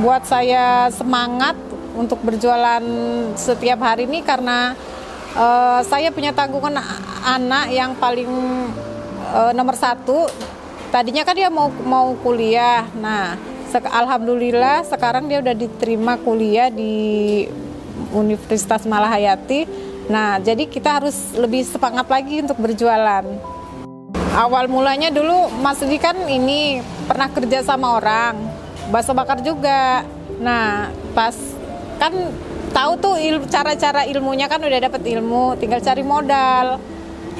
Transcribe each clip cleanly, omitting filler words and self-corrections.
buat saya semangat untuk berjualan setiap hari ini karena saya punya tanggungan anak yang paling nomor satu. Tadinya kan dia mau kuliah. Nah, alhamdulillah sekarang dia udah diterima kuliah di Universitas Malahayati. Nah, jadi kita harus lebih semangat lagi untuk berjualan. Awal mulanya dulu Mas Didi kan ini pernah kerja sama orang, bakso bakar juga. Nah, pas kan tahu tuh cara-cara ilmunya kan udah dapet ilmu, tinggal cari modal.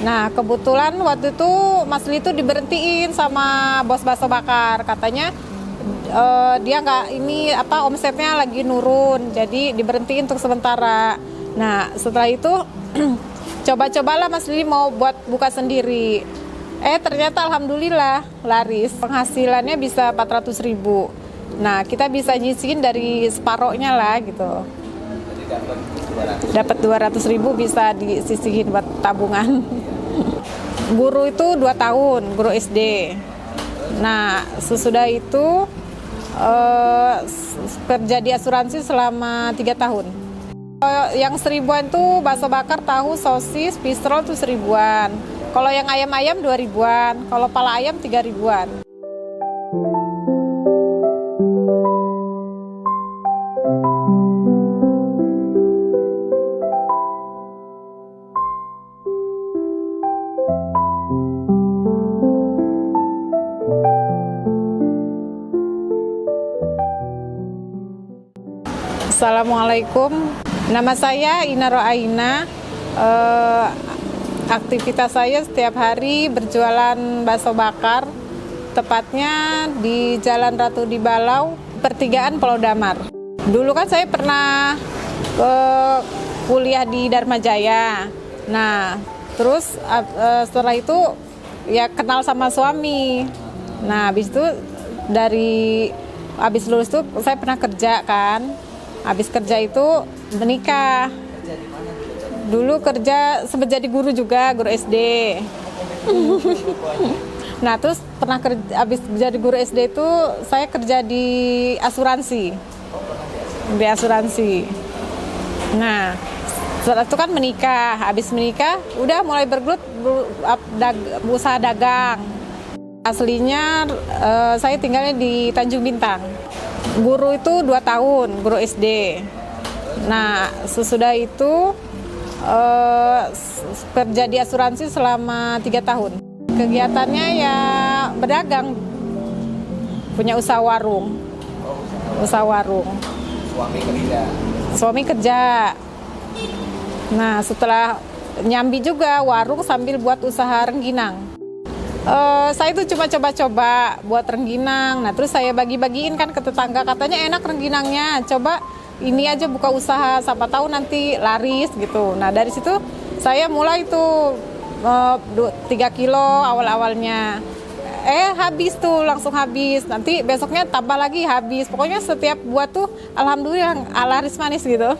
Nah, kebetulan waktu itu Mas Didi tuh diberhentiin sama bos bakso bakar. Katanya dia nggak ini omsetnya lagi nurun, jadi diberhentiin untuk sementara. Nah, setelah itu coba-cobalah Mas Didi mau buat buka sendiri. Ternyata alhamdulillah laris. Penghasilannya bisa 400.000. Nah, kita bisa nyisihin dari separohnya lah gitu. Dapat 200.000 bisa disisihin buat tabungan. Guru itu 2 tahun, guru SD. Nah, sesudah itu kerja di asuransi selama 3 tahun. Yang 1.000-an tuh bakso bakar, tahu, sosis, pistrol tuh 1.000-an. Kalau yang ayam-ayam 2.000-an, kalau pala ayam 3.000-an. Assalamualaikum, nama saya Inaro Aina. Aktivitas saya setiap hari berjualan bakso bakar, tepatnya di Jalan Ratu di Balau, pertigaan Pulau Damar. Dulu kan saya pernah kuliah di Dharma Jaya. Nah, terus setelah itu ya kenal sama suami. Nah, habis itu habis lulus tuh saya pernah kerja kan. Habis kerja itu menikah. Dulu kerja sempat jadi guru juga, guru SD. Nah, terus pernah habis jadi guru SD itu saya kerja di asuransi. Di asuransi. Nah, setelah itu kan menikah. Habis menikah udah mulai bergelut usaha dagang. Aslinya saya tinggalnya di Tanjung Bintang. Guru itu 2 tahun, guru SD. Nah, sesudah itu kerja di asuransi selama 3 tahun. Kegiatannya ya berdagang, punya usaha warung. Suami kerja. Nah, setelah nyambi juga warung sambil buat usaha rengginang. Saya itu cuma coba-coba buat rengginang. Nah, terus saya bagi-bagiin kan ke tetangga, katanya enak rengginangnya. Coba ini aja buka usaha, siapa tahu nanti laris gitu. Nah, dari situ saya mulai tuh 3 kilo awal-awalnya. Habis tuh, langsung habis. Nanti besoknya tambah lagi habis. Pokoknya setiap buat tuh alhamdulillah laris manis gitu.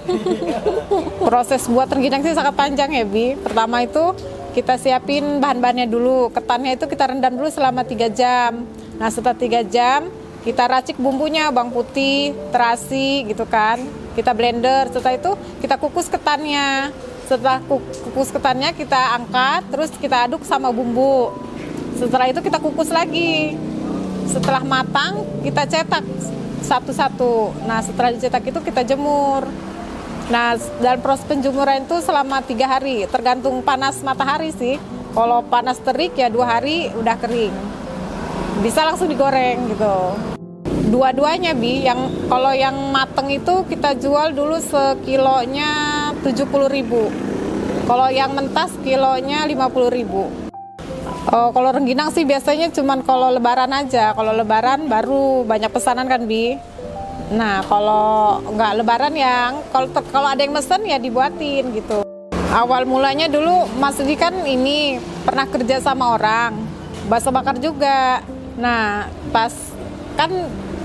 Proses buat rengginang sih sangat panjang ya, Bi. Pertama itu kita siapin bahan-bahannya dulu. Ketannya itu kita rendam dulu selama 3 jam. Nah, setelah 3 jam kita racik bumbunya, bawang putih, terasi gitu kan. Kita blender, setelah itu kita kukus ketannya. Setelah kukus ketannya kita angkat, terus kita aduk sama bumbu. Setelah itu kita kukus lagi. Setelah matang, kita cetak satu-satu. Nah, setelah dicetak itu kita jemur. Nah, dan proses penjemuran itu selama 3 hari, tergantung panas matahari sih. Kalau panas terik ya 2 hari udah kering. Bisa langsung digoreng gitu. Dua-duanya, Bi. Kalau yang mateng itu kita jual dulu sekilonya 70.000. Kalau yang mentas kilonya 50.000. Kalau rengginang sih biasanya cuman kalau lebaran aja. Kalau lebaran baru banyak pesanan kan, Bi. Nah, kalau nggak lebaran kalau ada yang mesen ya dibuatin gitu. Awal mulanya dulu Mas Didi kan ini pernah kerja sama orang, bakso bakar juga. Nah, pas kan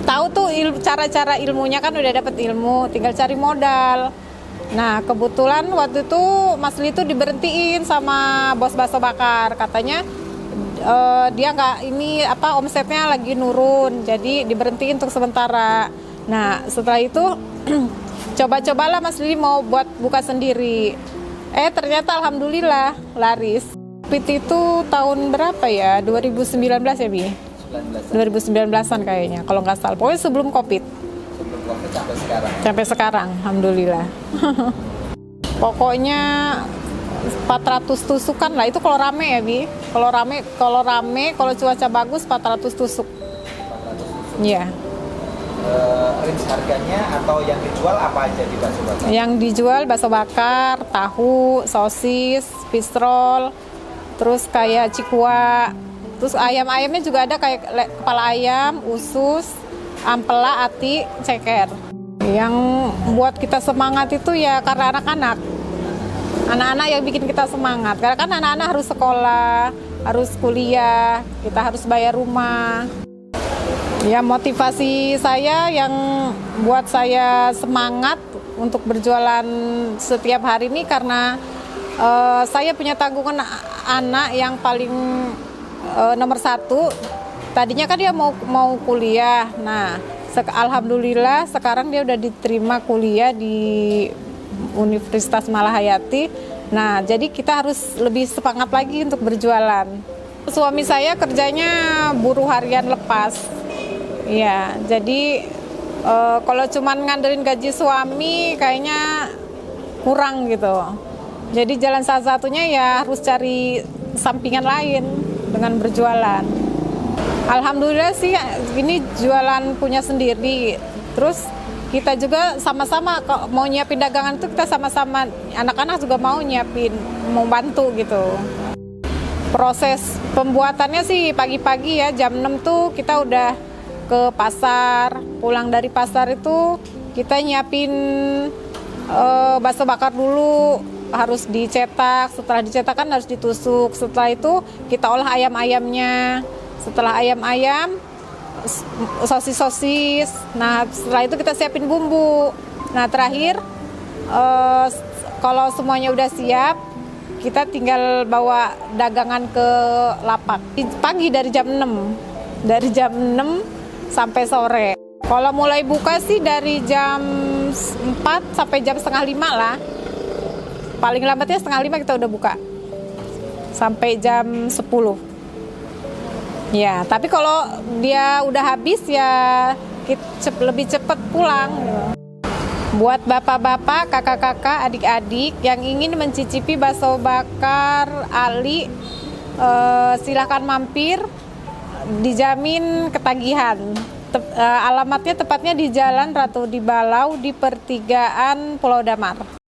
tahu tuh cara-cara ilmunya kan udah dapet ilmu, tinggal cari modal. Nah, kebetulan waktu itu Mas Didi tuh diberhentiin sama bos bakso bakar. Katanya dia nggak omsetnya lagi nurun, jadi diberhentiin untuk sementara. Nah, setelah itu coba-cobalah Mas Lili mau buat buka sendiri. Ternyata alhamdulillah laris. Covid itu tahun berapa ya? 2019 ya, Bi? 2019-an kayaknya, kalau nggak salah. Pokoknya sebelum Covid. Sebelum Covid sampai sekarang. Sampai sekarang, alhamdulillah. Pokoknya 400 tusukan lah, itu kalau rame ya, Bi. Kalau cuaca bagus 400 tusuk. 400 tusuk. Iya. Range harganya atau yang dijual apa aja di bakso bakar? Yang dijual bakso bakar, tahu, sosis, fish roll, terus kayak cikua. Terus ayam-ayamnya juga ada kayak kepala ayam, usus, ampela, ati, ceker. Yang buat kita semangat itu ya karena anak-anak. Anak-anak yang bikin kita semangat. Karena kan anak-anak harus sekolah, harus kuliah, kita harus bayar rumah. Ya, motivasi saya yang buat saya semangat untuk berjualan setiap hari ini karena saya punya tanggungan anak yang paling nomor 1. Tadinya kan dia mau kuliah. Nah, alhamdulillah sekarang dia udah diterima kuliah di Universitas Malahayati. Nah, jadi kita harus lebih semangat lagi untuk berjualan. Suami saya kerjanya buruh harian lepas. Iya, jadi kalau cuman ngandelin gaji suami kayaknya kurang gitu. Jadi jalan satu-satunya ya harus cari sampingan lain dengan berjualan. Alhamdulillah sih ini jualan punya sendiri. Terus kita juga sama-sama mau nyiapin dagangan tuh kita sama-sama, anak-anak juga mau nyiapin, mau bantu gitu. Proses pembuatannya sih pagi-pagi ya, jam 6 tuh kita udah ke pasar. Pulang dari pasar itu kita nyiapin bakso bakar dulu, harus dicetak. Setelah dicetak kan harus ditusuk. Setelah itu kita olah ayam-ayamnya. Setelah ayam-ayam, sosis-sosis. Nah, setelah itu kita siapin bumbu. Nah, terakhir kalau semuanya udah siap, kita tinggal bawa dagangan ke lapak. Pagi dari jam 6. Dari jam 6 sampai sore. Kalau mulai buka sih dari jam 4 sampai jam setengah 5 lah. Paling lambatnya setengah 5 kita udah buka. Sampai jam 10. Ya, tapi kalau dia udah habis ya lebih cepat pulang. Buat bapak-bapak, kakak-kakak, adik-adik yang ingin mencicipi bakso bakar Ali, silahkan mampir. Dijamin ketagihan. Alamatnya tepatnya di Jalan Ratu di Balau di pertigaan Pulau Damar.